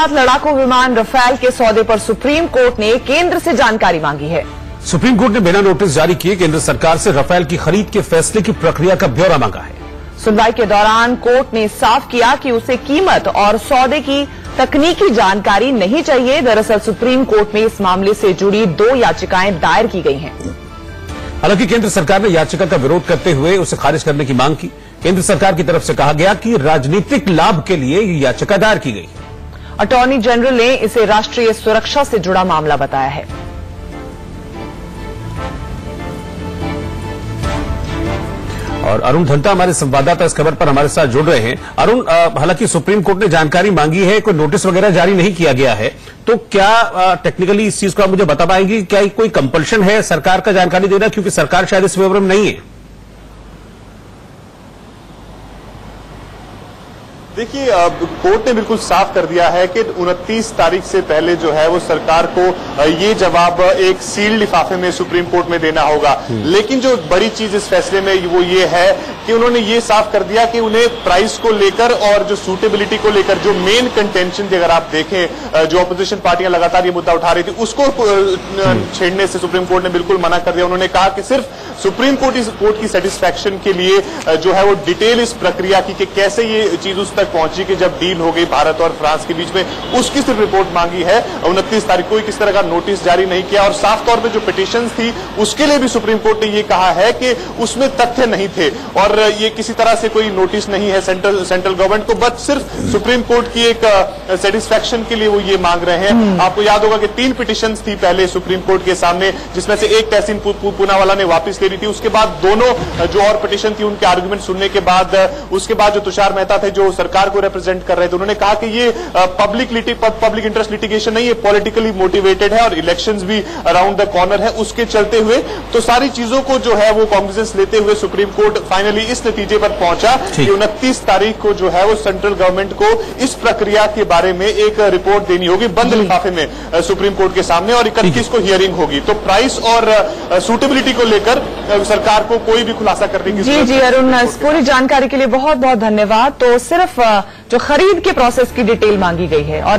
लड़ाकू विमान रफेल के सौदे पर सुप्रीम कोर्ट ने केंद्र से जानकारी मांगी है। सुप्रीम कोर्ट ने बिना नोटिस जारी किए केंद्र सरकार से रफेल की खरीद के फैसले की प्रक्रिया का ब्यौरा मांगा है। सुनवाई के दौरान कोर्ट ने साफ किया कि उसे कीमत और सौदे की तकनीकी जानकारी नहीं चाहिए। दरअसल सुप्रीम कोर्ट में इस मामले से जुड़ी 2 याचिकाएं दायर की गई हैं। हालांकि केंद्र सरकार ने याचिका का विरोध करते हुए उसे खारिज करने की मांग की। केंद्र सरकार की तरफ से कहा गया कि राजनीतिक लाभ के लिए ये याचिका दायर की गई। अटॉर्नी जनरल ने इसे राष्ट्रीय सुरक्षा से जुड़ा मामला बताया है। और अरुण धंता हमारे संवाददाता इस खबर पर हमारे साथ जुड़ रहे हैं। अरुण, हालांकि सुप्रीम कोर्ट ने जानकारी मांगी है, कोई नोटिस वगैरह जारी नहीं किया गया है, तो क्या टेक्निकली इस चीज को आप मुझे बता पाएंगे, क्या कोई कंपल्शन है सरकार का जानकारी देना, क्योंकि सरकार शायद इस फेवर में नहीं है? देखिए, कोर्ट ने बिल्कुल साफ कर दिया है कि 29 तारीख से पहले जो है वो सरकार को ये जवाब एक सील्ड लिफाफे में सुप्रीम कोर्ट में देना होगा। लेकिन जो बड़ी चीज इस फैसले में वो ये है कि उन्होंने ये साफ कर दिया कि उन्हें प्राइस को लेकर और जो सूटेबिलिटी को लेकर जो मेन कंटेंशन थी, अगर आप देखें जो अपोजिशन पार्टियां लगातार ये मुद्दा उठा रही थी, उसको छेड़ने से सुप्रीम कोर्ट ने बिल्कुल मना कर दिया। उन्होंने कहा कि सिर्फ सुप्रीम कोर्ट की सेटिस्फैक्शन के लिए जो है वो डिटेल इस प्रक्रिया की कि कैसे ये चीज उस तक पहुंची कि जब डील हो गई भारत और फ्रांस के बीच में, उसकी सिर्फ रिपोर्ट मांगी है। 29 तारीख को किस तरह का नोटिस जारी नहीं किया। और साफ तौर पे जो पिटीशंस थी उसके लिए भी सुप्रीम कोर्ट ने ये कहा है कि उसमें तथ्य नहीं थे और ये किसी तरह से कोई नोटिस नहीं है सेंट्रल गवर्नमेंट को, बस सिर्फ सुप्रीम कोर्ट की एक सेटिस्फैक्शन के लिए वो ये मांग रहे हैं। आपको याद होगा कि 3 पिटीशंस थी पहले सुप्रीम कोर्ट के सामने, जिसमें से एक तहसीन पूनावाला ने वापस ले ली थी। उसके बाद दोनों जो और पिटीशन थी उनके आर्गुमेंट सुनने के बाद उसके बाद जो तुषार मेहता थे जो सरकार को रिप्रेजेंट कर रहे थे, उन्होंने कहा कि ये पब्लिक इंटरेस्ट लिटिगेशन नहीं, ये पॉलिटिकली मोटिवेटेड है और इलेक्शंस भी अराउंड द कॉर्नर है। उसके चलते हुए तो सारी चीजों को जो है वो कॉग्निजेंस लेते हुए सुप्रीम कोर्ट फाइनली इस नतीजे पर पहुंचा कि 29 तारीख को जो है वो सेंट्रल गवर्नमेंट को इस प्रक्रिया के बारे में एक रिपोर्ट देनी होगी बंद लिफाफे में सुप्रीम कोर्ट के सामने, और 31 को हियरिंग होगी। तो प्राइस और सूटेबिलिटी को लेकर सरकार को कोई भी खुलासा करने की जी जी अरुण, इस पूरी जानकारी के लिए बहुत बहुत धन्यवाद। तो सिर्फ जो खरीद के प्रोसेस की डिटेल मांगी गई है और